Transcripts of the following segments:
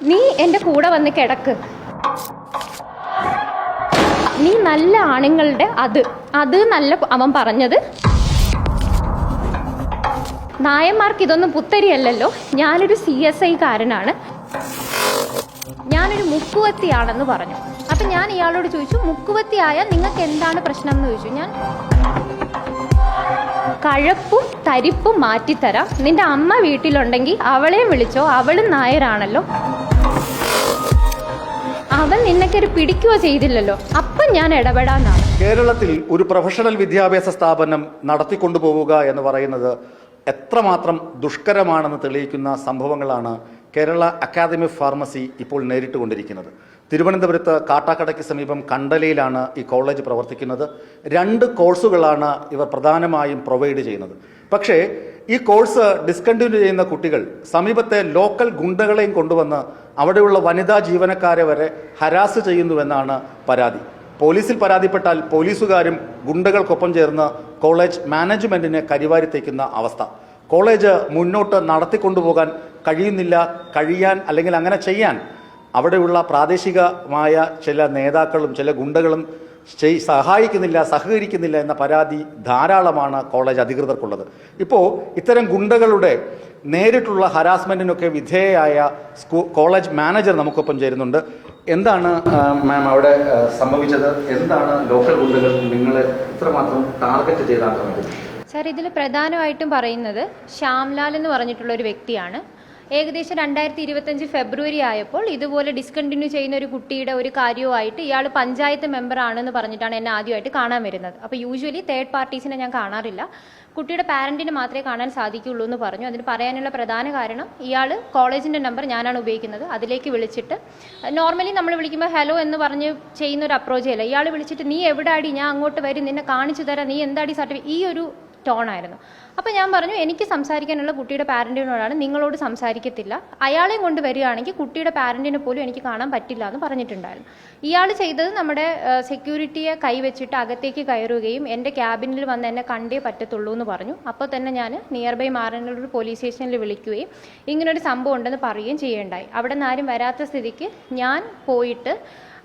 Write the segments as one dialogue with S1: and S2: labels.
S1: നീ എൻ്റെ കൂടെ വന്ന് കിടക്ക്. നീ നല്ല ആണുങ്ങളുടെ അത് നല്ല അവൻ പറഞ്ഞത്. നായന്മാർക്ക് ഇതൊന്നും പുത്തരിയല്ലല്ലോ. ഞാനൊരു CSI കാരനാണ്, ഞാനൊരു മുക്കുവത്തിയാണെന്ന് പറഞ്ഞു. അപ്പം ഞാൻ ഇയാളോട് ചോദിച്ചു, മുക്കുവത്തിയായാൽ നിങ്ങൾക്ക് എന്താണ് പ്രശ്നം എന്ന് ചോദിച്ചു. ഞാൻ കഴപ്പും തരിപ്പും മാറ്റിത്തരാം. നിന്റെ അമ്മ വീട്ടിലുണ്ടെങ്കിൽ അവളെയും വിളിച്ചോ, അവളും നായരാണല്ലോ. അവൻ നിന്നൊക്കെ പിടിക്കുകയോ ചെയ്തില്ലല്ലോ, അപ്പം ഞാൻ ഇടപെടാന്നാണ്.
S2: കേരളത്തിൽ ഒരു പ്രൊഫഷണൽ വിദ്യാഭ്യാസ സ്ഥാപനം നടത്തിക്കൊണ്ടുപോവുക എന്ന് പറയുന്നത് എത്രമാത്രം ദുഷ്കരമാണെന്ന് തെളിയിക്കുന്ന സംഭവങ്ങളാണ് കേരള അക്കാദമി ഓഫ് ഫാർമസി ഇപ്പോൾ നേരിട്ടുകൊണ്ടിരിക്കുന്നത്. തിരുവനന്തപുരത്ത് കാട്ടാക്കടയ്ക്ക് സമീപം കണ്ടലയിലാണ് ഈ കോളേജ് പ്രവർത്തിക്കുന്നത്. 2 കോഴ്സുകളാണ് ഇവർ പ്രധാനമായും പ്രൊവൈഡ് ചെയ്യുന്നത്. പക്ഷേ ഈ കോഴ്സ് ഡിസ്കണ്ടിന്യൂ ചെയ്യുന്ന കുട്ടികൾ സമീപത്തെ ലോക്കൽ ഗുണ്ടകളെയും കൊണ്ടുവന്ന് അവിടെയുള്ള വനിതാ ജീവനക്കാരെ വരെ ഹരാസ് ചെയ്യുന്നുവെന്നാണ് പരാതി. പോലീസിൽ പരാതിപ്പെട്ടാൽ പോലീസുകാരും ഗുണ്ടകൾക്കൊപ്പം ചേർന്ന് കോളേജ് മാനേജ്മെന്റിനെ കരിവാരി തേക്കുന്ന അവസ്ഥ. കോളേജ് മുന്നോട്ട് നടത്തിക്കൊണ്ടുപോകാൻ കഴിയാൻ അല്ലെങ്കിൽ അങ്ങനെ ചെയ്യാൻ അവിടെയുള്ള പ്രാദേശികമായ ചില നേതാക്കളും ചില ഗുണ്ടകളും സഹകരിക്കുന്നില്ല എന്ന പരാതി ധാരാളമാണ് കോളേജ് അധികൃതർക്കുള്ളത്. ഇപ്പോൾ ഇത്തരം ഗുണ്ടകളുടെ നേരിട്ടുള്ള ഹരാസ്മെന്റിനൊക്കെ വിധേയയായ കോളേജ് മാനേജർ നമുക്കൊപ്പം ചേരുന്നുണ്ട്. എന്താണ് മാം അവിടെ സംഭവിച്ചത്? എന്താണ് ലോക്കൽ ഗുണ്ടകൾ നിങ്ങളെ ഇത്രമാത്രം ടാർഗറ്റ് ചെയ്ത് ആക്രമിച്ചത്?
S1: സാർ, ഇതിൽ പ്രധാനമായിട്ടും പറയുന്നത് ശ്യാംലാൽ എന്ന് പറഞ്ഞിട്ടുള്ള ഒരു വ്യക്തിയാണ്. ഏകദേശം 2025 ഫെബ്രുവരി ആയപ്പോൾ ഇതുപോലെ ഡിസ്കണ്ടിന്യൂ ചെയ്യുന്ന ഒരു കുട്ടിയുടെ ഒരു കാര്യവുമായിട്ട് ഇയാൾ പഞ്ചായത്ത് മെമ്പറാണെന്ന് പറഞ്ഞിട്ടാണ് എന്നെ ആദ്യമായിട്ട് കാണാൻ വരുന്നത്. അപ്പോൾ യൂഷ്വലി തേർഡ് പാർട്ടീസിനെ ഞാൻ കാണാറില്ല, കുട്ടിയുടെ പാരൻറ്റിന് മാത്രമേ കാണാൻ സാധിക്കുള്ളൂ എന്ന് പറഞ്ഞു. അതിന് പറയാനുള്ള പ്രധാന കാരണം, ഇയാൾ കോളേജിൻ്റെ നമ്പർ ഞാനാണ് ഉപയോഗിക്കുന്നത്, അതിലേക്ക് വിളിച്ചിട്ട് നോർമലി നമ്മൾ വിളിക്കുമ്പോൾ ഹലോ എന്ന് പറഞ്ഞ് ചെയ്യുന്ന ഒരു അപ്രോച്ച് അല്ല. ഇയാൾ വിളിച്ചിട്ട് നീ എവിടെ അടി, ഞാൻ അങ്ങോട്ട് വരും, നിന്നെ കാണിച്ചു തരാം, നീ എന്താടി സർട്ടിഫിക്കറ്റ്, ഈ ഒരു ടോണായിരുന്നു. അപ്പോൾ ഞാൻ പറഞ്ഞു, എനിക്ക് സംസാരിക്കാനുള്ള കുട്ടിയുടെ പാരൻറ്റിനോടാണ്, നിങ്ങളോട് സംസാരിക്കത്തില്ല. അയാളെയും കൊണ്ട് വരികയാണെങ്കിൽ കുട്ടിയുടെ പാരൻറ്റിനെ പോലും എനിക്ക് കാണാൻ പറ്റില്ല എന്ന് പറഞ്ഞിട്ടുണ്ടായിരുന്നു. ഇയാൾ ചെയ്തത് നമ്മുടെ സെക്യൂരിറ്റിയെ കൈവച്ചിട്ട് അകത്തേക്ക് കയറുകയും എൻ്റെ ക്യാബിനിൽ വന്ന് എന്നെ കണ്ടേ പറ്റത്തുള്ളൂ എന്ന് പറഞ്ഞു. അപ്പോൾ തന്നെ ഞാൻ നിയർ ബൈ മാറനല്ലൂർ പോലീസ് സ്റ്റേഷനിൽ വിളിക്കുകയും ഇങ്ങനൊരു സംഭവം ഉണ്ടെന്ന് പറയുകയും ചെയ്യേണ്ടായി. അവിടെ നിന്ന് ആരും വരാത്ത സ്ഥിതിക്ക് ഞാൻ പോയിട്ട്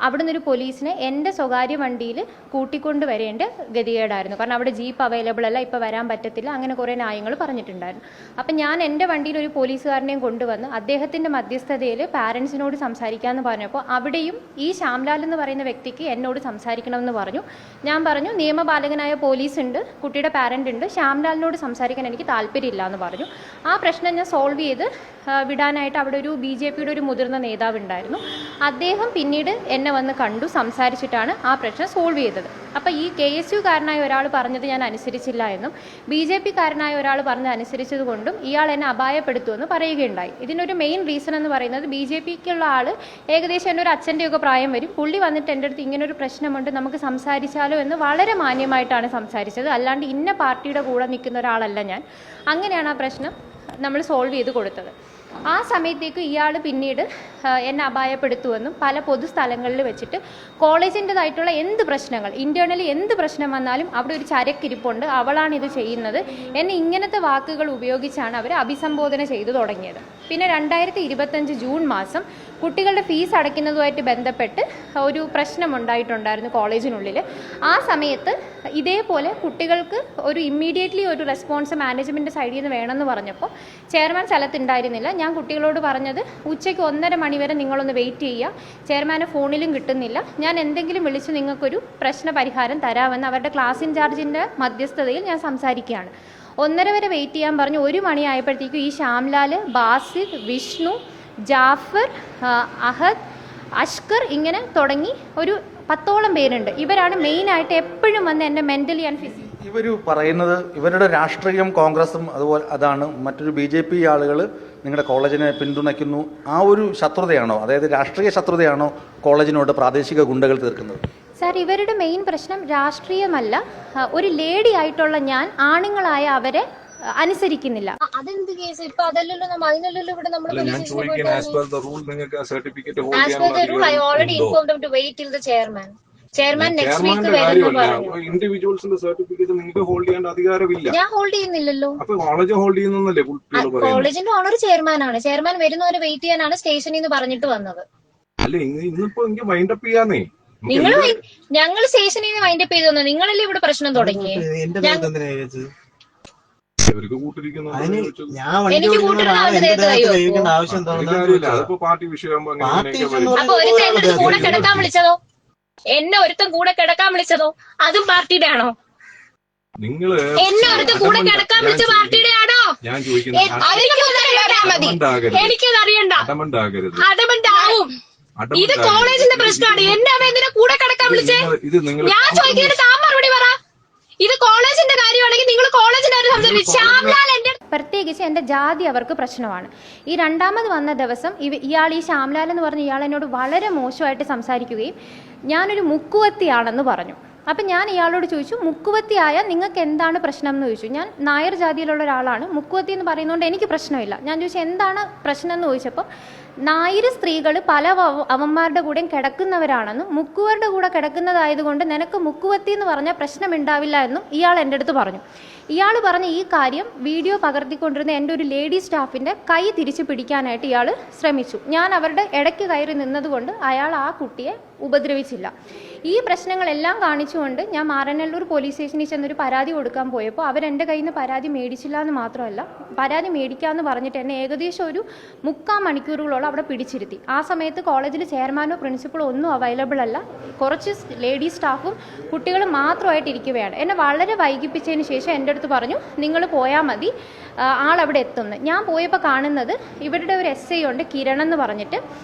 S1: അവിടെ നിന്നൊരു പോലീസിനെ എൻ്റെ സ്വകാര്യ വണ്ടിയിൽ കൂട്ടിക്കൊണ്ട് വരേണ്ട ഗതികേടായിരുന്നു. കാരണം അവിടെ ജീപ്പ് അവൈലബിൾ അല്ല, ഇപ്പോൾ വരാൻ പറ്റത്തില്ല, അങ്ങനെ കുറേ ന്യായങ്ങൾ പറഞ്ഞിട്ടുണ്ടായിരുന്നു. അപ്പം ഞാൻ എൻ്റെ വണ്ടിയിൽ ഒരു പോലീസുകാരനെയും കൊണ്ടുവന്ന് അദ്ദേഹത്തിൻ്റെ മധ്യസ്ഥതയിൽ പാരൻസിനോട് സംസാരിക്കാമെന്ന് പറഞ്ഞപ്പോൾ അവിടെയും ഈ ശ്യാംലാൽ എന്ന് പറയുന്ന വ്യക്തിക്ക് എന്നോട് സംസാരിക്കണമെന്ന് പറഞ്ഞു. ഞാൻ പറഞ്ഞു, നിയമപാലകനായ പോലീസ് ഉണ്ട്, കുട്ടിയുടെ പാരൻ്റ് ഉണ്ട്, ശ്യാംലാലിനോട് സംസാരിക്കാൻ എനിക്ക് താല്പര്യമില്ല എന്ന് പറഞ്ഞു. ആ പ്രശ്നം ഞാൻ സോൾവ് ചെയ്ത് വിടാനായിട്ട് അവിടെ ഒരു BJPയുടെ ഒരു മുതിർന്ന നേതാവ് ഉണ്ടായിരുന്നു. അദ്ദേഹം പിന്നീട് എന്നെ വന്ന് കണ്ടു, സംസാരിച്ചിട്ടാണ് ആ പ്രശ്നം സോൾവ് ചെയ്തത്. അപ്പോൾ ഈ KSU കാരനായ ഒരാൾ പറഞ്ഞത് ഞാൻ അനുസരിച്ചില്ല എന്നും BJP കാരനായ ഒരാൾ പറഞ്ഞത് അനുസരിച്ചത് കൊണ്ടും ഇയാൾ എന്നെ അപായപ്പെടുത്തുമെന്ന് പറയുകയുണ്ടായി. ഇതിനൊരു മെയിൻ റീസൺ എന്ന് പറയുന്നത്, BJPക്കുള്ള ആൾ ഏകദേശം എൻ്റെ ഒരു അച്ഛൻ്റെയൊക്കെ പ്രായം വരും. പുള്ളി വന്നിട്ട് എൻ്റെ അടുത്ത് ഇങ്ങനൊരു പ്രശ്നമുണ്ട്, നമുക്ക് സംസാരിച്ചാലോ എന്ന് വളരെ മാന്യമായിട്ടാണ് സംസാരിച്ചത്. അല്ലാണ്ട് ഇന്ന പാർട്ടിയുടെ കൂടെ നിൽക്കുന്ന ഒരാളല്ല ഞാൻ. അങ്ങനെയാണ് ആ പ്രശ്നം നമ്മൾ സോൾവ് ചെയ്ത് കൊടുത്തത്. ആ സമയത്തേക്ക് ഇയാൾ പിന്നീട് എന്നെ അപായപ്പെടുത്തുമെന്നും പല പൊതുസ്ഥലങ്ങളിൽ വെച്ചിട്ട് കോളേജിൻ്റെതായിട്ടുള്ള എന്ത് പ്രശ്നങ്ങൾ, ഇൻറ്റേർണലി എന്ത് പ്രശ്നം വന്നാലും അവിടെ ഒരു ചരക്കിരിപ്പുണ്ട്, അവളാണ് ഇത് ചെയ്യുന്നത്, എന്നെ ഇങ്ങനത്തെ വാക്കുകൾ ഉപയോഗിച്ചാണ് അവർ അഭിസംബോധന ചെയ്തു തുടങ്ങിയത്. പിന്നെ 2025 ജൂൺ മാസം കുട്ടികളുടെ ഫീസ് അടയ്ക്കുന്നതുമായിട്ട് ബന്ധപ്പെട്ട് ഒരു പ്രശ്നമുണ്ടായിട്ടുണ്ടായിരുന്നു കോളേജിനുള്ളിൽ. ആ സമയത്ത് ഇതേപോലെ കുട്ടികൾക്ക് ഒരു ഇമ്മീഡിയറ്റ്ലി ഒരു റെസ്പോൺസ് മാനേജ്മെൻറ്റ് സൈഡിൽ നിന്ന് വേണമെന്ന് പറഞ്ഞപ്പോൾ ചെയർമാൻ സ്ഥലത്തുണ്ടായിരുന്നില്ല. ഞാൻ കുട്ടികളോട് പറഞ്ഞത്, ഉച്ചയ്ക്ക് 1:30 മണി വരെ നിങ്ങളൊന്ന് വെയിറ്റ് ചെയ്യുക, ചെയർമാനെ ഫോണിലും കിട്ടുന്നില്ല, ഞാൻ എന്തെങ്കിലും വിളിച്ച് നിങ്ങൾക്കൊരു പ്രശ്ന പരിഹാരം തരാമെന്ന് അവരുടെ ക്ലാസ് ഇൻചാർജിൻ്റെ മധ്യസ്ഥതയിൽ ഞാൻ സംസാരിക്കുകയാണ്. 1:30 വരെ വെയിറ്റ് ചെയ്യാൻ പറഞ്ഞു. 1 മണി ആയപ്പോഴത്തേക്കും ഈ ശ്യാംലാൽ, ബാസിർ, വിഷ്ണു, ജാഫർ, അഹദ്, അഷ്കർ ഇങ്ങനെ തുടങ്ങി ഒരു 10ഓളം പേരുണ്ട്. ഇവരാണ് മെയിനായിട്ട് എപ്പോഴും വന്ന് എന്നെ മെൻ്റലി ആൻഡ് ഫിസിക്കലി.
S2: ഇവർ പറയുന്നത് ഇവരുടെ രാഷ്ട്രീയം കോൺഗ്രസും അതുപോലെ അതാണ്, മറ്റൊരു BJP ആളുകൾ നിങ്ങളുടെ കോളേജിനെ പിന്തുണയ്ക്കുന്നു. ആ ഒരു ശത്രുതയാണോ, അതായത് രാഷ്ട്രീയ ശത്രുതയാണോ കോളേജിനോട് പ്രാദേശിക ഗുണ്ടകൾ തീർക്കുന്നത്?
S1: സാർ, ഇവരുടെ മെയിൻ പ്രശ്നം രാഷ്ട്രീയമല്ല. ഒരു ലേഡി ആയിട്ടുള്ള ഞാൻ ആണുങ്ങളായ അവരെ അനുസരിക്കുന്നില്ല.
S3: അതെന്ത് കേസ്? ഇപ്പൊ അതല്ലല്ലോ, അതിനല്ലല്ലോ ഇവിടെ നമ്മൾ
S4: certificate
S3: I already informed them to wait till the chairman. Chairman next week വരുന്നു പറഞ്ഞു.
S4: ഇൻഡിവിജ്വൽസിന്റെ സർട്ടിഫിക്കറ്റ് നിങ്ങൾക്ക് ഹോൾഡ് ചെയ്യേണ്ട അധികാരമില്ല.
S3: ഞാൻ ഹോൾഡ് ചെയ്യുന്നില്ലല്ലോ.
S4: അപ്പൊ കോളേജ് ഹോൾഡ് ചെയ്യുന്നല്ലേ കുട്ടികൾ പറയുന്നത്?
S3: കോളേജിന്റെ ഓണർ ചെയർമാനാണ്. ചെയർമാൻ വരുന്നവരെ വെയിറ്റ് ചെയ്യാനാണ് സ്റ്റേഷനിൽ നിന്ന് പറഞ്ഞിട്ട് വന്നത്.
S4: അല്ല ഇന്നിപ്പോ എനിക്ക് വൈൻഡപ്പ് ചെയ്യാന്നേ.
S3: നിങ്ങൾ ഞങ്ങൾ സ്റ്റേഷനിൽ നിന്ന് വൈൻഡപ്പ് ചെയ്തു തന്നു. നിങ്ങളല്ലേ ഇവിടെ പ്രശ്നം തുടങ്ങിയേ?
S4: ഇവർക്ക് കൂട്ടിരിക്കുന്നു.
S3: എനിക്ക് കൂട്ടിരുന്ന അവരുടെ ദേഹത്ത് കൈ വെക്കുവോ?
S4: അതിപ്പോ പാർട്ടി വിഷയമാകുമ്പോ
S3: അപ്പൊ ഒരുത്തൻ എന്റെ അടുത്ത് കൂടെ കിടക്കാൻ വിളിച്ചതോ? എന്നെ ഒരുത്തൻ കൂടെ കിടക്കാൻ വിളിച്ചതോ? അതും പാർട്ടിയുടെ ആണോ?
S4: നിങ്ങള്
S3: എന്നെ ഒരുത്തൻ കൂടെ കിടക്കാൻ വിളിച്ച പാർട്ടിയുടെ ആണോ?
S4: ഞാൻ ചോദിക്കുന്നത്
S3: എനിക്കത് അറിയണ്ട.
S4: അടമണ്ടാകരുത്.
S3: അടമണ്ടാവും. ഇത് കോളേജിന്റെ പ്രശ്നമാണ്. എന്നെ അവൻ എന്തിനാ കൂടെ കിടക്കാൻ വിളിച്ചേ? ഞാൻ ചോദിക്കുന്നതിന് താൻ മറുപടി പറ. ഇത് കോളേജിന്റെ കാര്യമാണെങ്കിൽ നിങ്ങൾ കോളേജിന്റെ കാര്യം സംസാരിച്ചു.
S1: പ്രത്യേകിച്ച് എൻ്റെ ജാതി അവർക്ക് പ്രശ്നമാണ്. ഈ രണ്ടാമത് വന്ന ദിവസം ഇയാൾ ഈ ശ്യാംലാൽ എന്ന് പറഞ്ഞ ഇയാൾ എന്നോട് വളരെ മോശമായിട്ട് സംസാരിക്കുകയും ഞാനൊരു മുക്കുവത്തിയാണെന്ന് പറഞ്ഞു. അപ്പം ഞാൻ ഇയാളോട് ചോദിച്ചു, മുക്കുവത്തിയായ നിങ്ങൾക്ക് എന്താണ് പ്രശ്നം എന്ന് ചോദിച്ചു. ഞാൻ നായർ ജാതിയിലുള്ള ഒരാളാണ്, മുക്കുവത്തി എന്ന് പറയുന്നതുകൊണ്ട് എനിക്ക് പ്രശ്നമില്ല. ഞാൻ ചോദിച്ചു എന്താണ് പ്രശ്നം എന്ന് ചോദിച്ചപ്പോൾ നായർ സ്ത്രീകൾ പല അവന്മാരുടെ കൂടെയും കിടക്കുന്നവരാണെന്നും മുക്കുവരുടെ കൂടെ കിടക്കുന്നതായതുകൊണ്ട് നിനക്ക് മുക്കുവത്തി എന്ന് പറഞ്ഞാൽ പ്രശ്നമുണ്ടാവില്ല എന്നും ഇയാൾ എൻ്റെ അടുത്ത് പറഞ്ഞു. ഇയാൾ പറഞ്ഞ ഈ കാര്യം വീഡിയോ പകർത്തിക്കൊണ്ടിരുന്ന എൻ്റെ ഒരു ലേഡി സ്റ്റാഫിൻ്റെ കൈ തിരിച്ചു പിടിക്കാനായിട്ട് ഇയാൾ ശ്രമിച്ചു. ഞാൻ അവരുടെ ഇടയ്ക്ക് കയറി നിന്നതുകൊണ്ട് അയാൾ ആ കുട്ടിയെ ഉപദ്രവിച്ചില്ല. ഈ പ്രശ്നങ്ങളെല്ലാം കാണിച്ചുകൊണ്ട് ഞാൻ മാറനല്ലൂർ പോലീസ് സ്റ്റേഷനിൽ ചെന്നൊരു പരാതി കൊടുക്കാൻ പോയപ്പോൾ അവരെൻ്റെ കയ്യിൽ നിന്ന് പരാതി മേടിച്ചില്ല എന്ന് മാത്രമല്ല, പരാതി മേടിക്കാമെന്ന് പറഞ്ഞിട്ട് എന്നെ ഏകദേശം ഒരു 3/4 മണിക്കൂറുകളോളം അവിടെ പിടിച്ചിരുത്തി. ആ സമയത്ത് കോളേജിൽ ചെയർമാനോ പ്രിൻസിപ്പളോ ഒന്നും അവൈലബിൾ അല്ല. കുറച്ച് ലേഡി സ്റ്റാഫും കുട്ടികളും മാത്രമായിട്ട് ഇരിക്കുകയാണ്. എന്നെ വളരെ വൈകിപ്പിച്ചതിന് ശേഷം എൻ്റെ അടുത്ത് പറഞ്ഞു നിങ്ങൾ പോയാൽ മതി, ആളവിടെ എത്തുന്നു. ഞാൻ പോയപ്പോൾ കാണുന്നത് ഇവരുടെ ഒരു SI ഉണ്ട്, കിരൺ എന്ന് പറഞ്ഞിട്ട്.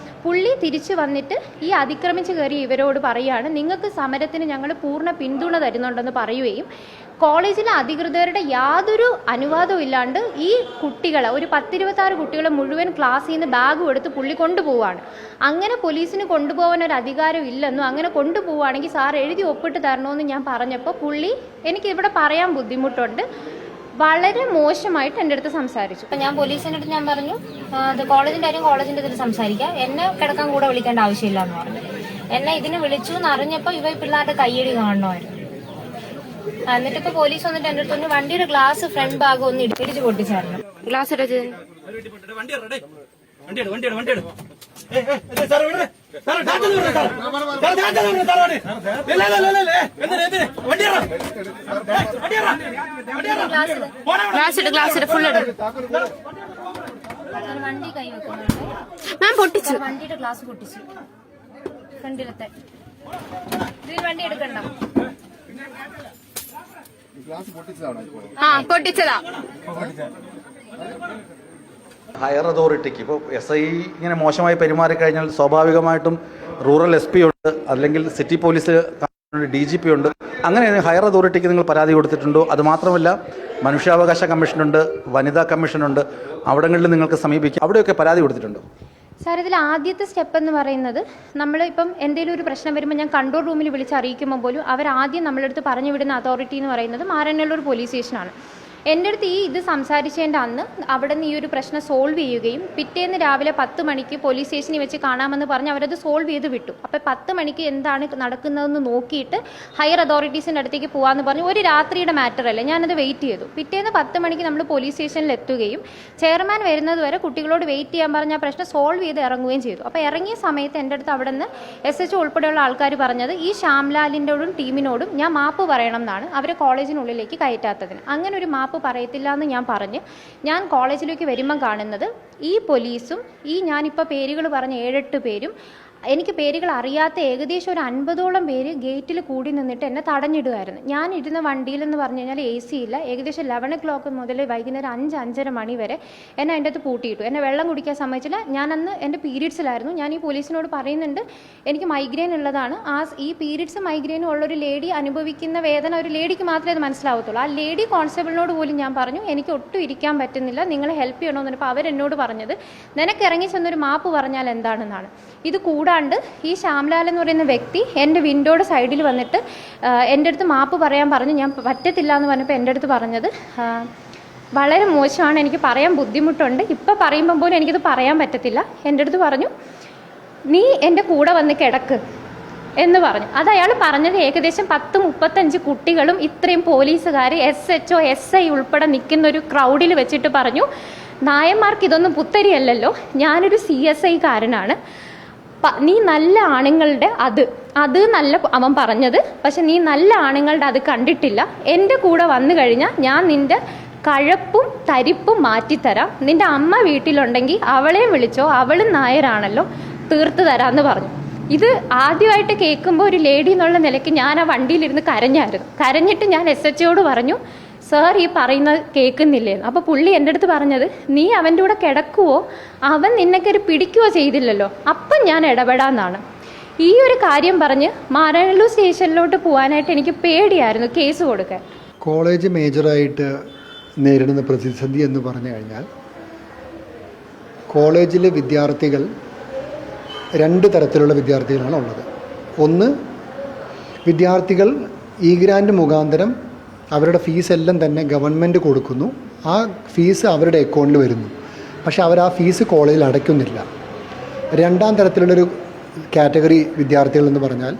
S1: പുള്ളി തിരിച്ചു വന്നിട്ട് ഈ അതിക്രമിച്ച് കയറി ഇവരോട് പറയുകയാണ് നിങ്ങൾക്ക് സമരത്തിന് ഞങ്ങൾ പൂർണ്ണ പിന്തുണ തരുന്നുണ്ടെന്ന് പറയുകയും കോളേജിലെ അധികൃതരുടെ യാതൊരു അനുവാദവും ഇല്ലാണ്ട് ഈ കുട്ടികളെ ഒരു 10-26 കുട്ടികളെ മുഴുവൻ ക്ലാസ്സിൽ നിന്ന് ബാഗും എടുത്ത് പുള്ളി കൊണ്ടുപോവാണ്. അങ്ങനെ പോലീസിന് കൊണ്ടുപോകാൻ ഒരു അധികാരം ഇല്ലെന്നും അങ്ങനെ കൊണ്ടുപോവുകയാണെങ്കിൽ സാർ എഴുതി ഒപ്പിട്ട് തരണമെന്ന് ഞാൻ പറഞ്ഞപ്പോൾ പുള്ളി എനിക്ക് ഇവിടെ പറയാൻ ബുദ്ധിമുട്ടുണ്ട്, വളരെ മോശമായിട്ട് എൻ്റെ അടുത്ത് സംസാരിച്ചു. അപ്പം ഞാൻ പോലീസിൻ്റെ അടുത്ത് ഞാൻ പറഞ്ഞു അത് കോളേജിൻ്റെ കാര്യം കോളേജിൻ്റെ ഇതിൽ സംസാരിക്കാം, എന്നെ കിടക്കാൻ കൂടെ വിളിക്കേണ്ട ആവശ്യമില്ല എന്ന് പറഞ്ഞു. എന്നെ ഇതിന് വിളിച്ചു എന്ന് അറിഞ്ഞപ്പോൾ ഇവ പിള്ളേരുടെ കയ്യടി കാണണമായിരുന്നു. എന്നിട്ട് ഇപ്പോൾ പോലീസ് വന്നിട്ട് എൻ്റെ അടുത്ത് വണ്ടിയുടെ ഗ്ലാസ് ഫ്രണ്ട് ഭാഗം ഒന്ന് ഇടിച്ചു പൊട്ടിച്ചായിരുന്നു. ഗ്ലാസ് ഇടച്ച് ഗ്ലാസ് ഫുൾ ഇടും. വണ്ടി കൈ വെക്കുന്നുണ്ട്. പൊട്ടിച്ചു, വണ്ടിയുടെ ഗ്ലാസ് പൊട്ടിച്ചു ഫ്രണ്ടിലത്തെ. ഇതിൽ വണ്ടി എടുക്കണ്ട. പൊട്ടിച്ചതാ.
S2: ഹയർ അതോറിറ്റിക്ക് ഇപ്പോൾ SI ഇങ്ങനെ മോശമായി പെരുമാറിക്കഴിഞ്ഞാൽ സ്വാഭാവികമായിട്ടും റൂറൽ SP ഉണ്ട്, അല്ലെങ്കിൽ സിറ്റി പോലീസ് DGP ഉണ്ട്. അങ്ങനെ ഹയർ അതോറിറ്റിക്ക് നിങ്ങൾ പരാതി കൊടുത്തിട്ടുണ്ടോ? അതുമാത്രമല്ല മനുഷ്യാവകാശ കമ്മീഷനുണ്ട്, വനിതാ കമ്മീഷനുണ്ട്, അവിടങ്ങളിൽ നിങ്ങൾക്ക് സമീപിക്കാം. അവിടെയൊക്കെ പരാതി കൊടുത്തിട്ടുണ്ടോ?
S1: സാർ, ഇതിൽ ആദ്യത്തെ സ്റ്റെപ്പ് എന്ന് പറയുന്നത് നമ്മൾ ഇപ്പം എന്തെങ്കിലും ഒരു പ്രശ്നം വരുമ്പോൾ ഞാൻ കൺട്രോൾ റൂമിൽ വിളിച്ച് അറിയിക്കുമ്പോൾ പോലും അവരാദ്യം നമ്മളടുത്ത് പറഞ്ഞു വിടുന്ന അതോറിറ്റി എന്ന് പറയുന്നത് മാറനല്ലൂർ പോലീസ് സ്റ്റേഷനാണ്. എൻ്റെ അടുത്ത് ഇത് സംസാരിച്ചതിൻ്റെ അന്ന് അവിടെ നിന്ന് ഈ ഒരു പ്രശ്നം സോൾവ് ചെയ്യുകയും പിറ്റേന്ന് രാവിലെ 10 മണിക്ക് പോലീസ് സ്റ്റേഷനിൽ വെച്ച് കാണാമെന്ന് പറഞ്ഞ് അവരത് സോൾവ് ചെയ്ത് വിട്ടു. അപ്പോൾ 10 മണിക്ക് എന്താണ് നടക്കുന്നതെന്ന് നോക്കിയിട്ട് ഹയർ അതോറിറ്റീസിൻ്റെ അടുത്തേക്ക് പോകാമെന്ന് പറഞ്ഞു. ഒരു രാത്രിയുടെ മാറ്റർ അല്ലേ, ഞാനത് വെയിറ്റ് ചെയ്തു. പിറ്റേന്ന് 10 മണിക്ക് നമ്മൾ പോലീസ് സ്റ്റേഷനിൽ എത്തുകയും ചെയർമാൻ വരുന്നത് വരെ കുട്ടികളോട് വെയിറ്റ് ചെയ്യാൻ പറഞ്ഞ ആ പ്രശ്നം സോൾവ് ചെയ്ത് ഇറങ്ങുകയും ചെയ്തു. അപ്പോൾ ഇറങ്ങിയ സമയത്ത് എൻ്റെ അടുത്ത് അവിടെ നിന്ന് SHO ഉൾപ്പെടെയുള്ള ആൾക്കാർ പറഞ്ഞത് ഈ ശ്യാംലാലിൻ്റെയോടും ടീമിനോടും ഞാൻ മാപ്പ് പറയണം എന്നാണ്, അവരെ കോളേജിനുള്ളിലേക്ക് കയറ്റാത്തതിന്. അങ്ങനെ ഒരു മാപ്പ് പറയത്തില്ല എന്ന് ഞാൻ പറഞ്ഞ് ഞാൻ കോളേജിലേക്ക് വരുമ്പം കാണുന്നത് ഈ പോലീസും ഈ ഞാനിപ്പോൾ പേരുകൾ പറഞ്ഞ 7-8 പേരും എനിക്ക് പേരുകൾ അറിയാത്ത ഏകദേശം ഒരു 50ഓളം പേര് ഗേറ്റിൽ കൂടി നിന്നിട്ട് എന്നെ തടഞ്ഞിടുമായിരുന്നു. ഞാൻ ഇരുന്ന വണ്ടിയിലെന്ന് പറഞ്ഞു കഴിഞ്ഞാൽ AC ഇല്ല. ഏകദേശം 11 o'clock മുതൽ വൈകുന്നേരം 5-5:30 മണി വരെ എന്നെ അതിൻ്റെ അകത്ത് പൂട്ടിയിട്ടു. എന്നെ വെള്ളം കുടിക്കാൻ സമ്മതിച്ചില്ല. ഞാനന്ന് എൻ്റെ പീരീഡ്സിലായിരുന്നു. ഞാൻ ഈ പോലീസിനോട് പറയുന്നുണ്ട് എനിക്ക് മൈഗ്രെയിൻ ഉള്ളതാണ്. ഈ പീരീഡ്സ് മൈഗ്രെയിനും ഉള്ളൊരു ലേഡി അനുഭവിക്കുന്ന വേദന ഒരു ലേഡിക്ക് മാത്രമേ അത് മനസ്സിലാവത്തുള്ളൂ. ആ ലേഡി കോൺസ്റ്റബിളിനോട് പോലും ഞാൻ പറഞ്ഞു എനിക്ക് ഒട്ടും ഇരിക്കാൻ പറ്റുന്നില്ല, നിങ്ങൾ ഹെൽപ്പ് ചെയ്യണമെന്ന് പറഞ്ഞപ്പോൾ അവരെന്നോട് പറഞ്ഞത് നിനക്ക് ഇറങ്ങി ചെന്നൊരു മാപ്പ് പറഞ്ഞാൽ എന്താണെന്നാണ്. ഇത് കൂടാണ്ട് ഈ ശ്യാംലാൽ എന്ന് പറയുന്ന വ്യക്തി എൻ്റെ വിൻഡോയുടെ സൈഡിൽ വന്നിട്ട് എൻ്റെ അടുത്ത് മാപ്പ് പറയാൻ പറഞ്ഞു. ഞാൻ പറ്റത്തില്ല എന്ന് പറഞ്ഞപ്പോൾ എൻ്റെ അടുത്ത് പറഞ്ഞത് വളരെ മോശമാണ്, എനിക്ക് പറയാൻ ബുദ്ധിമുട്ടുണ്ട്, ഇപ്പം പറയുമ്പം പോലും എനിക്കത് പറയാൻ പറ്റത്തില്ല. എൻ്റെ അടുത്ത് പറഞ്ഞു നീ എൻ്റെ കൂടെ വന്ന് കിടക്ക്, എന്ന് പറഞ്ഞു. അത് അയാൾ പറഞ്ഞത് ഏകദേശം 10-35 കുട്ടികളും ഇത്രയും പോലീസുകാർ SHO SI ഉൾപ്പെടെ നിൽക്കുന്ന ഒരു ക്രൗഡിൽ വെച്ചിട്ട് പറഞ്ഞു, നായന്മാർക്ക് ഇതൊന്നും പുത്തരിയല്ലല്ലോ, ഞാനൊരു CSI കാരനാണ്, നീ നല്ല ആണുങ്ങളുടെ അത് നല്ല അവൻ പറഞ്ഞത്, പക്ഷെ നീ നല്ല ആണുങ്ങളുടെ അത് കണ്ടിട്ടില്ല, എൻ്റെ കൂടെ വന്നു കഴിഞ്ഞാൽ ഞാൻ നിൻ്റെ കഴപ്പും തരിപ്പും മാറ്റിത്തരാം, നിൻ്റെ അമ്മ വീട്ടിലുണ്ടെങ്കിൽ അവളെയും വിളിച്ചോ, അവളും നായരാണല്ലോ, തീർത്ത് തരാമെന്ന് പറഞ്ഞു. ഇത് ആദ്യമായിട്ട് കേൾക്കുമ്പോൾ ഒരു ലേഡി എന്നുള്ള നിലയ്ക്ക് ഞാൻ ആ വണ്ടിയിലിരുന്ന് കരഞ്ഞിട്ട് ഞാൻ SHOയോട് പറഞ്ഞു, സാർ ഈ പറയുന്നത് കേൾക്കുന്നില്ലേന്ന്. അപ്പോൾ പുള്ളി എൻ്റെ അടുത്ത് പറഞ്ഞത്, നീ അവൻ്റെ കൂടെ കിടക്കുവോ, അവൻ നിന്നെ കയറി പിടിക്കുകയോ ചെയ്തില്ലല്ലോ, അപ്പം ഞാൻ ഇടപെടാമെന്നാണ്. ഈ ഒരു കാര്യം പറഞ്ഞ് മാരാനല്ലൂർ സ്റ്റേഷനിലോട്ട് പോകാനായിട്ട് എനിക്ക് പേടിയായിരുന്നു കേസ് കൊടുക്കാൻ.
S5: കോളേജ് മേജറായിട്ട് നേരിടുന്ന പ്രതിസന്ധി എന്ന് പറഞ്ഞു കഴിഞ്ഞാൽ, കോളേജിലെ വിദ്യാർത്ഥികൾ 2 തരത്തിലുള്ള വിദ്യാർത്ഥികളാണ് ഉള്ളത്. ഒന്ന്, വിദ്യാർത്ഥികൾ ഗ്രാൻഡ് മുഖാന്തരം അവരുടെ ഫീസ് എല്ലാം തന്നെ ഗവൺമെൻറ് കൊടുക്കുന്നു, ആ ഫീസ് അവരുടെ അക്കൗണ്ടിൽ വരുന്നു, പക്ഷെ അവർ ആ ഫീസ് കോളേജിൽ അടയ്ക്കുന്നില്ല. 2ാം തരത്തിലുള്ളൊരു കാറ്റഗറി വിദ്യാർത്ഥികൾ എന്ന് പറഞ്ഞാൽ,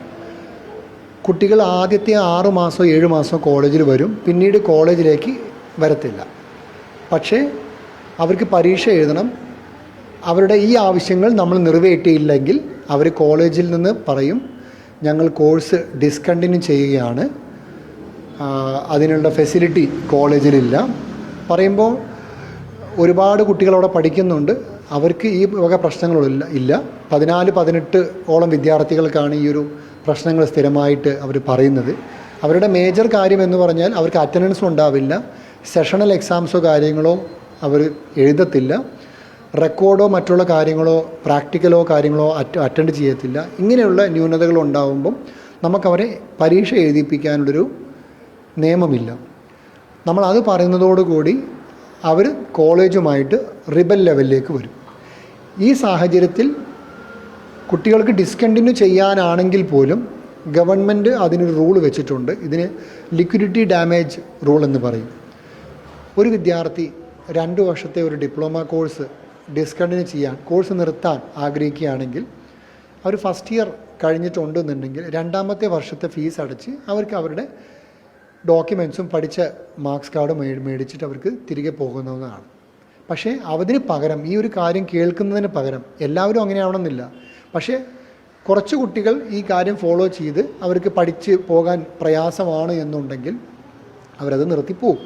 S5: കുട്ടികൾ ആദ്യത്തെ 6 മാസം 7 മാസം കോളേജിൽ വരും, പിന്നീട് കോളേജിലേക്ക് വരത്തില്ല. പക്ഷേ അവർക്ക് പരീക്ഷ എഴുതണം, അവരുടെ ഈ ആവശ്യങ്ങൾ നമ്മൾ നിറവേറ്റിയില്ലെങ്കിൽ അവർ കോളേജിൽ നിന്ന് പറയും, ഞങ്ങൾ കോഴ്സ് ഡിസ്കണ്ടിന്യൂ ചെയ്യുകയാണ്, അതിനുള്ള ഫെസിലിറ്റി കോളേജിലില്ല. പറയുമ്പോൾ ഒരുപാട് കുട്ടികളവിടെ പഠിക്കുന്നുണ്ട്, അവർക്ക് ഈ വക പ്രശ്നങ്ങളില്ല. 14-18 ഓളം വിദ്യാർത്ഥികൾക്കാണ് ഈ ഒരു പ്രശ്നങ്ങൾ സ്ഥിരമായിട്ട് അവർ പറയുന്നത്. അവരുടെ മേജർ കാര്യം എന്ന് പറഞ്ഞാൽ അവർക്ക് അറ്റൻഡൻസും ഉണ്ടാവില്ല, സെഷണൽ എക്സാംസോ കാര്യങ്ങളോ അവർ എഴുതത്തില്ല, റെക്കോർഡോ മറ്റുള്ള കാര്യങ്ങളോ പ്രാക്ടിക്കലോ കാര്യങ്ങളോ അറ്റൻഡ് ചെയ്യത്തില്ല. ഇങ്ങനെയുള്ള ന്യൂനതകൾ ഉണ്ടാകുമ്പം നമുക്കവരെ പരീക്ഷ എഴുതിപ്പിക്കാനുള്ളൊരു നിയമമില്ല. നമ്മളത് പറയുന്നതോടുകൂടി അവർ കോളേജുമായിട്ട് റിബൽ ലെവലിലേക്ക് വരും. ഈ സാഹചര്യത്തിൽ കുട്ടികൾക്ക് ഡിസ്കണ്ടിന്യൂ ചെയ്യാനാണെങ്കിൽ പോലും ഗവൺമെൻറ് അതിനൊരു റൂൾ വെച്ചിട്ടുണ്ട്. ഇതിന് ലിക്വിഡിറ്റി ഡാമേജ് റൂൾ എന്ന് പറയും. ഒരു വിദ്യാർത്ഥി 2 വർഷത്തെ ഒരു ഡിപ്ലോമ കോഴ്സ് ഡിസ്കണ്ടിന്യൂ ചെയ്യാൻ, കോഴ്സ് നിർത്താൻ ആഗ്രഹിക്കുകയാണെങ്കിൽ, അവർ ഫസ്റ്റ് ഇയർ കഴിഞ്ഞിട്ടുണ്ടെന്നുണ്ടെങ്കിൽ 2ാമത്തെ വർഷത്തെ ഫീസ് അടച്ച് അവർക്ക് അവരുടെ ഡോക്യുമെൻറ്റ്സും പഠിച്ച മാർക്സ് കാർഡും മേടിച്ചിട്ട് അവർക്ക് തിരികെ പോകുന്നതാണ്. പക്ഷേ അതിന് പകരം, ഈ ഒരു കാര്യം കേൾക്കുന്നതിന് പകരം, എല്ലാവരും അങ്ങനെ ആവണമെന്നില്ല, പക്ഷേ കുറച്ച് കുട്ടികൾ ഈ കാര്യം ഫോളോ ചെയ്ത് അവർക്ക് പഠിച്ച് പോകാൻ പ്രയാസമാണ് എന്നുണ്ടെങ്കിൽ അവരത് നിർത്തിപ്പോവും.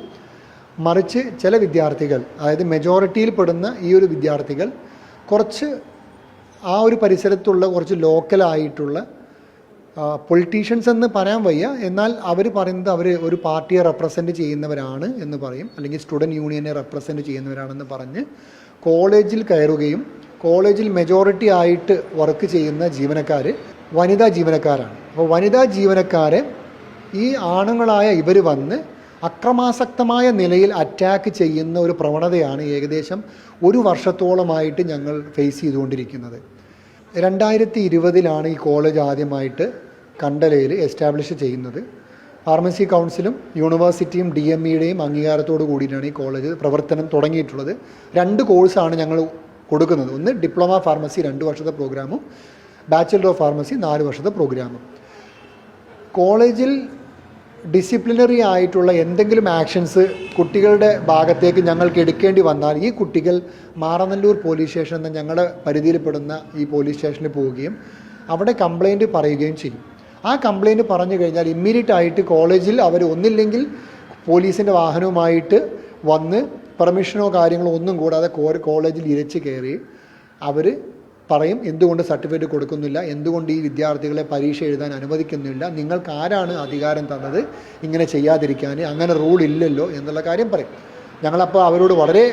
S5: മറിച്ച് ചില വിദ്യാർത്ഥികൾ, അതായത് മെജോറിറ്റിയിൽ പെടുന്ന ഈ ഒരു വിദ്യാർത്ഥികൾ, കുറച്ച് ആ ഒരു പരിസരത്തുള്ള കുറച്ച് ലോക്കലായിട്ടുള്ള പൊളിറ്റീഷ്യൻസ് എന്ന് പറയാൻ വയ്യ, എന്നാൽ അവർ പറയുന്നത് അവർ ഒരു പാർട്ടിയെ റെപ്രസെൻറ്റ് ചെയ്യുന്നവരാണ് എന്ന് പറയും, അല്ലെങ്കിൽ സ്റ്റുഡൻറ്റ് യൂണിയനെ റെപ്രസെൻറ്റ് ചെയ്യുന്നവരാണെന്ന് പറഞ്ഞ് കോളേജിൽ കയറുകയും കോളേജിൽ മെജോറിറ്റി ആയിട്ട് വർക്ക് ചെയ്യുന്ന ജീവനക്കാർ വനിതാ ജീവനക്കാരാണ്. അപ്പോൾ വനിതാ ജീവനക്കാരെ ഈ ആണുങ്ങളായ ഇവർ വന്ന് അക്രമാസക്തമായ നിലയിൽ അറ്റാക്ക് ചെയ്യുന്ന ഒരു പ്രവണതയാണ് ഏകദേശം 1 വർഷത്തോളമായിട്ട് ഞങ്ങൾ ഫേസ് ചെയ്തുകൊണ്ടിരിക്കുന്നത്. 2020 ഈ കോളേജ് ആദ്യമായിട്ട് കണ്ടലയിൽ എസ്റ്റാബ്ലിഷ് ചെയ്യുന്നത്. ഫാർമസി കൗൺസിലും യൂണിവേഴ്സിറ്റിയും DMEയുടെയും അംഗീകാരത്തോടു കൂടിയിട്ടാണ് ഈ കോളേജ് പ്രവർത്തനം തുടങ്ങിയിട്ടുള്ളത്. 2 കോഴ്സാണ് ഞങ്ങൾ കൊടുക്കുന്നത്. ഒന്ന് ഡിപ്ലോമ ഫാർമസി 2 വർഷത്തെ പ്രോഗ്രാമും ബാച്ചിലർ ഓഫ് ഫാർമസി 4 വർഷത്തെ പ്രോഗ്രാമും. കോളേജിൽ ഡിസിപ്ലിനറി ആയിട്ടുള്ള എന്തെങ്കിലും ആക്ഷൻസ് കുട്ടികളുടെ ഭാഗത്തേക്ക് ഞങ്ങൾക്ക് എടുക്കേണ്ടി വന്നാൽ ഈ കുട്ടികൾ മാറനല്ലൂർ പോലീസ് സ്റ്റേഷൻ എന്ന ഞങ്ങളുടെ പരിധിയിൽപ്പെടുന്ന ഈ പോലീസ് സ്റ്റേഷനിൽ പോവുകയും അവിടെ കംപ്ലയിൻറ്റ് പറയുകയും ചെയ്യും. ആ കംപ്ലയിൻറ്റ് പറഞ്ഞു കഴിഞ്ഞാൽ ഇമ്മീഡിയറ്റ് ആയിട്ട് കോളേജിൽ അവർ ഒന്നില്ലെങ്കിൽ പോലീസിൻ്റെ വാഹനവുമായിട്ട് വന്ന് പെർമിഷനോ കാര്യങ്ങളോ ഒന്നും കൂടാതെ കോളേജിൽ ഇരച്ച് കയറി അവർ പറയും, എന്തുകൊണ്ട് സർട്ടിഫിക്കറ്റ് കൊടുക്കുന്നില്ല, എന്തുകൊണ്ട് ഈ വിദ്യാർത്ഥികളെ പരീക്ഷ എഴുതാൻ അനുവദിക്കുന്നില്ല, നിങ്ങൾക്ക് ആരാണ് അധികാരം തന്നത് ഇങ്ങനെ ചെയ്യാതിരിക്കാൻ, അങ്ങനെ റൂൾ ഇല്ലല്ലോ എന്നുള്ള കാര്യം പറയും. ഞങ്ങളപ്പോൾ അവരോട് വളരെ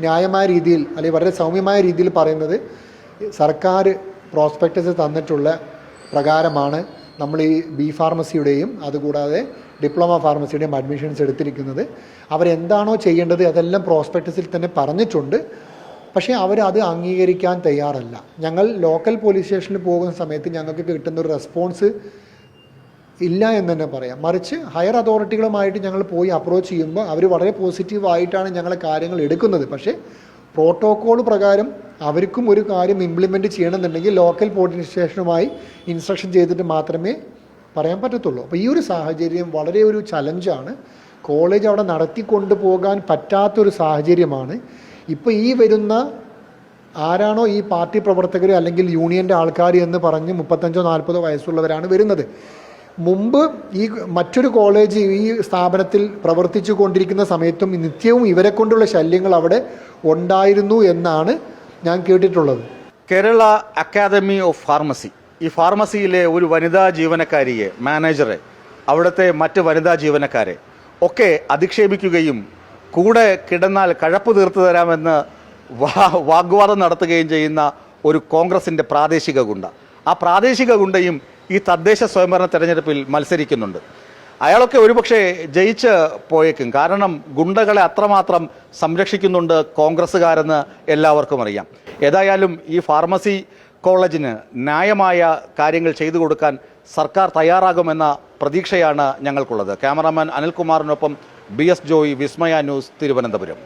S5: ന്യായമായ രീതിയിൽ അല്ലെങ്കിൽ വളരെ സൗമ്യമായ രീതിയിൽ പറയുന്നത്, സർക്കാർ പ്രോസ്പെക്ടസ് തന്നിട്ടുള്ള പ്രകാരമാണ് നമ്മൾ ഈ ബി ഫാർമസിയുടെയും അതുകൂടാതെ ഡിപ്ലോമ ഫാർമസിയുടെയും അഡ്മിഷൻസ് എടുത്തിരിക്കുന്നത്. അവരെന്താണോ ചെയ്യേണ്ടത് അതെല്ലാം പ്രോസ്പെക്ടസിൽ തന്നെ പറഞ്ഞിട്ടുണ്ട്. പക്ഷേ അവരത് അംഗീകരിക്കാൻ തയ്യാറല്ല. ഞങ്ങൾ ലോക്കൽ പോലീസ് സ്റ്റേഷനിൽ പോകുന്ന സമയത്ത് ഞങ്ങൾക്ക് കിട്ടുന്ന ഒരു റെസ്പോൺസ് ഇല്ല എന്ന് തന്നെ പറയാം. മറിച്ച് ഹയർ അതോറിറ്റികളുമായിട്ട് ഞങ്ങൾ പോയി അപ്രോച്ച് ചെയ്യുമ്പോൾ അവർ വളരെ പോസിറ്റീവായിട്ടാണ് ഞങ്ങളെ കാര്യങ്ങൾ എടുക്കുന്നത്. പക്ഷേ പ്രോട്ടോക്കോൾ പ്രകാരം അവർക്കും ഒരു കാര്യം ഇംപ്ലിമെൻറ്റ് ചെയ്യണമെന്നുണ്ടെങ്കിൽ ലോക്കൽ പോലീസ് സ്റ്റേഷനുമായി ഇൻസ്ട്രക്ഷൻ ചെയ്തിട്ട് മാത്രമേ പറയാൻ പറ്റത്തുള്ളൂ. അപ്പോൾ ഈ ഒരു സാഹചര്യം വളരെ ഒരു ചലഞ്ചാണ്. കോളേജ് അവിടെ നടത്തിക്കൊണ്ടു പോകാൻ പറ്റാത്തൊരു സാഹചര്യമാണ്. ഇപ്പോൾ ഈ വരുന്ന ആരാണോ ഈ പാർട്ടി പ്രവർത്തകർ അല്ലെങ്കിൽ യൂണിയൻ്റെ ആൾക്കാർ എന്ന് പറഞ്ഞ് 35-40 വയസ്സുള്ളവരാണ് വരുന്നത്. മുമ്പ് ഈ മറ്റൊരു കോളേജ് ഈ സ്ഥാപനത്തിൽ പ്രവർത്തിച്ചു കൊണ്ടിരിക്കുന്ന സമയത്തും നിത്യവും ഇവരെ കൊണ്ടുള്ള ശല്യങ്ങൾ അവിടെ ഉണ്ടായിരുന്നു എന്നാണ് ഞാൻ കേട്ടിട്ടുള്ളത്.
S2: കേരള അക്കാദമി ഓഫ് ഫാർമസി, ഈ ഫാർമസിയിലെ ഒരു വനിതാ ജീവനക്കാരിയെ, മാനേജറെ, അവിടുത്തെ മറ്റ് വനിതാ ജീവനക്കാരെ ഒക്കെ അധിക്ഷേപിക്കുകയും കൂടെ കിടന്നാൽ കഴപ്പ് തീർത്തു തരാമെന്ന് വാഗ്വാദം നടത്തുകയും ചെയ്യുന്ന ഒരു കോൺഗ്രസിൻ്റെ പ്രാദേശിക ഗുണ്ട. ആ പ്രാദേശിക ഗുണ്ടയും ഈ തദ്ദേശ സ്വയംഭരണ തെരഞ്ഞെടുപ്പിൽ മത്സരിക്കുന്നുണ്ട്. അയാളൊക്കെ ഒരുപക്ഷെ ജയിച്ച് പോയേക്കും. കാരണം ഗുണ്ടകളെ അത്രമാത്രം സംരക്ഷിക്കുന്നുണ്ട് കോൺഗ്രസ്സുകാരെന്ന് എല്ലാവർക്കും അറിയാം. ഏതായാലും ഈ ഫാർമസി കോളേജിന് ന്യായമായ കാര്യങ്ങൾ ചെയ്തു കൊടുക്കാൻ സർക്കാർ തയ്യാറാകുമെന്ന പ്രതീക്ഷയാണ് ഞങ്ങൾക്കുള്ളത്. ക്യാമറാമാൻ അനിൽകുമാറിനൊപ്പം BS ജോയി, വിസ്മയ ന്യൂസ്, തിരുവനന്തപുരം.